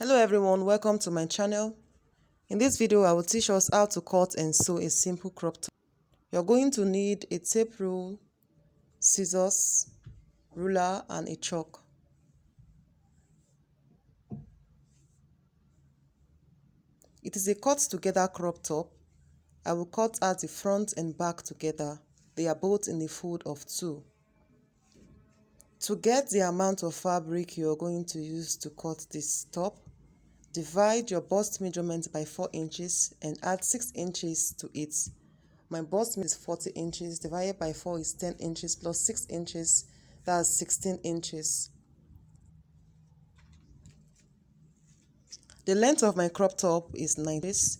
Hello everyone, welcome to my channel. In this video, I will teach us how to cut and sew a simple crop top. You're going to need a tape rule, scissors, ruler and a chalk. It is a cut together crop top. I will cut out the front and back together. They are both in the fold of 2. To get the amount of fabric you are going to use to cut this top, divide your bust measurement by 4 inches and add 6 inches to it. My bust is 40 inches, divided by 4 is 10 inches, plus 6 inches, that's 16 inches. The length of my crop top is 9 inches.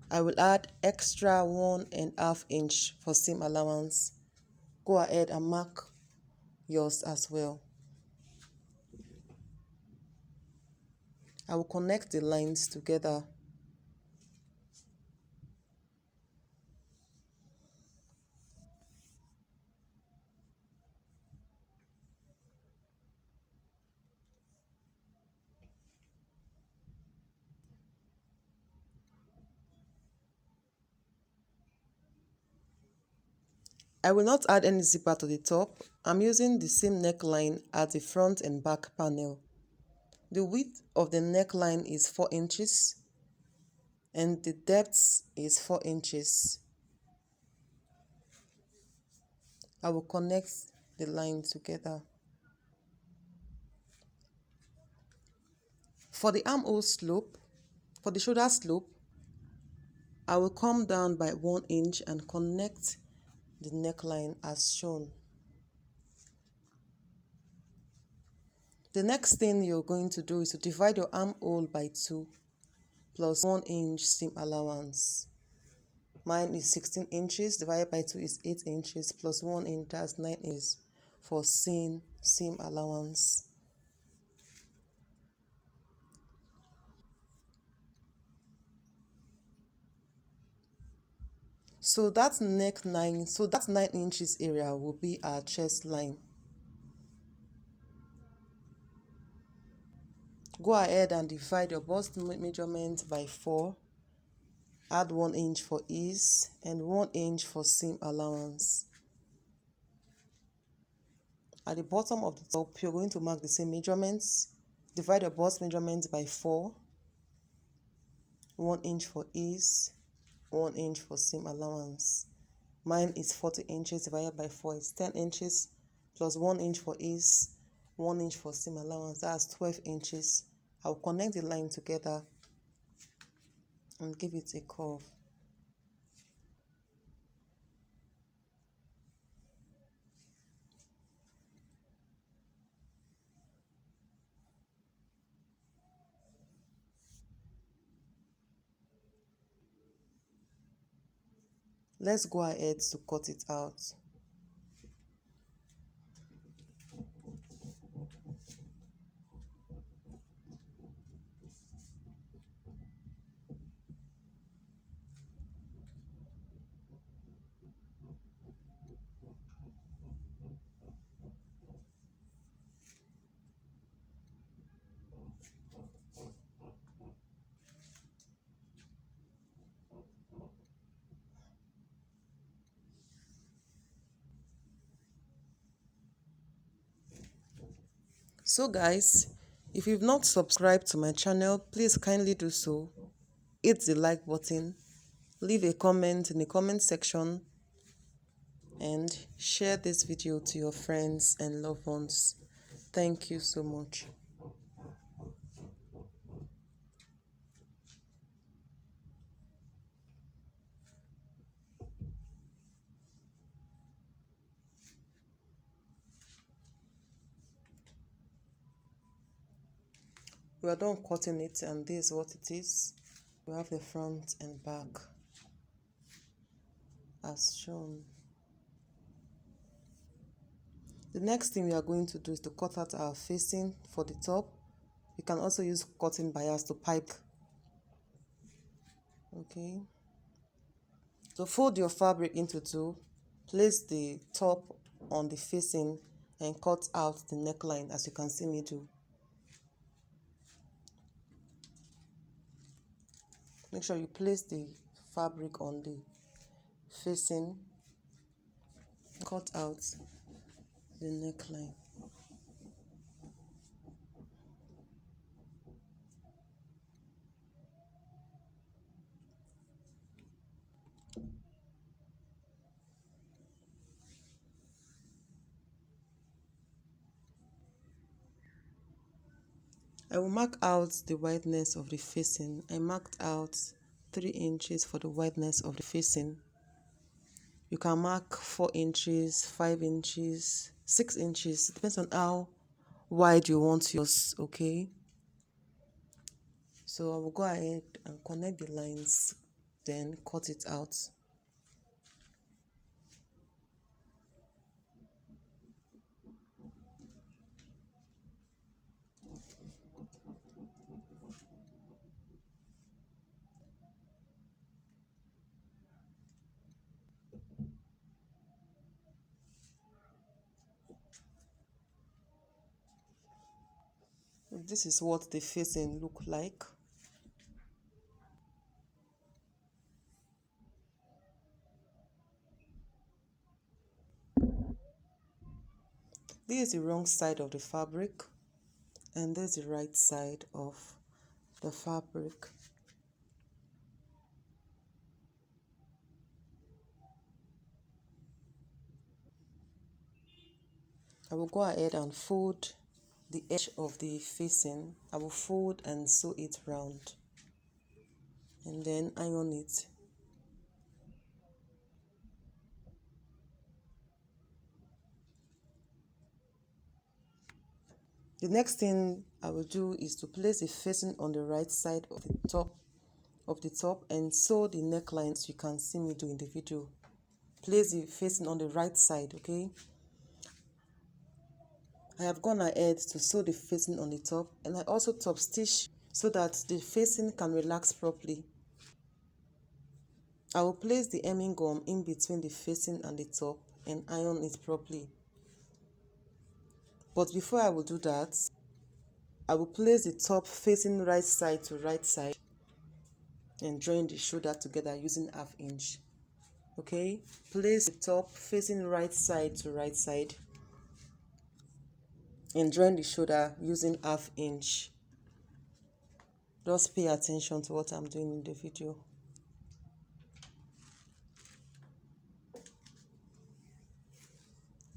I will add extra 1.5 inch for seam allowance. Go ahead and mark yours as well. I will connect the lines together. I will not add any zipper to the top. I'm using the same neckline at the front and back panel. The width of the neckline is 4 inches and the depth is 4 inches. I will connect the line together. For the armhole slope, for the shoulder slope, I will come down by 1 inch and connect the neckline as shown. The next thing you're going to do is to divide your armhole by 2 plus 1 inch seam allowance. Mine is 16 inches, divided by 2 is 8 inches, plus 1 inch, that's 9 inches for seam allowance. So that 9 inches area will be our chest line. Go ahead and divide your bust measurement by 4. Add 1 inch for ease and 1 inch for seam allowance. At the bottom of the top, you're going to mark the same measurements. Divide your bust measurement by 4. 1 inch for ease, 1 inch for seam allowance. Mine is 40 inches, divided by 4 is 10 inches, plus 1 inch for ease, 1 inch for seam allowance, that's 12 inches. I'll connect the line together and give it a curve. Let's go ahead to cut it out. So guys, if you've not subscribed to my channel, please kindly do so. Hit the like button, leave a comment in the comment section, and share this video to your friends and loved ones. Thank you so much. We are done cutting it, and this is what it is. We have the front and back as shown. The next thing we are going to do is to cut out our facing for the top. You can also use cutting bias to pipe. Okay. So fold your fabric into 2. Place the top on the facing and cut out the neckline as you can see me do. Make sure you place the fabric on the facing, cut out the neckline. I will mark out the wideness of the facing. I marked out 3 inches for the wideness of the facing. You can mark 4 inches, 5 inches, 6 inches. It depends on how wide you want yours, okay? So I will go ahead and connect the lines, then cut it out. This is what the facing look like. This is the wrong side of the fabric, and this is the right side of the fabric. I will go ahead and fold the edge of the facing. I will fold and sew it round and then iron it. The next thing I will do is to place the facing on the right side of the top and sew the necklines. You can see me do in the video. Place the facing on the right side, okay? I have gone ahead to sew the facing on the top, and I also top stitch so that the facing can relax properly. I will place the hemming gum in between the facing and the top and iron it properly. But before I will do that, I will place the top facing right side to right side and join the shoulder together using 1/2 inch. Okay, place the top facing right side to right side and join the shoulder using 1/2 inch. Just pay attention to what I'm doing in the video.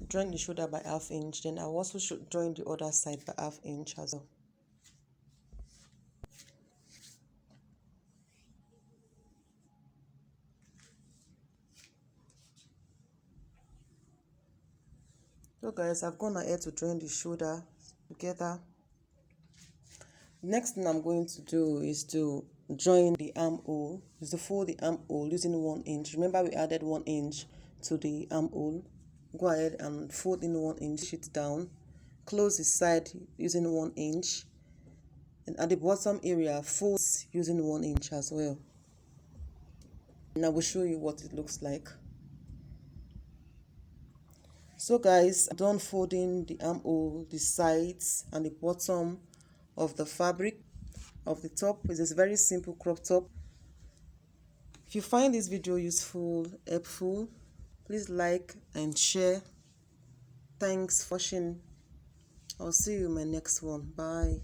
Join the shoulder by 1/2 inch, then I will also join the other side by 1/2 inch as well. So guys, I've gone ahead to join the shoulder together. Next thing I'm going to do is to join the armhole, is to fold the armhole using 1 inch. Remember we added 1 inch to the armhole. Go ahead and fold in 1 inch, it down, close the side using 1 inch, and at the bottom area fold using 1 inch as well. And I will show you what it looks like. So guys, I'm done folding the armhole, the sides and the bottom of the fabric of the top. It is a very simple crop top. If you find this video useful, helpful, please like and share. Thanks for watching. I'll see you in my next one. Bye.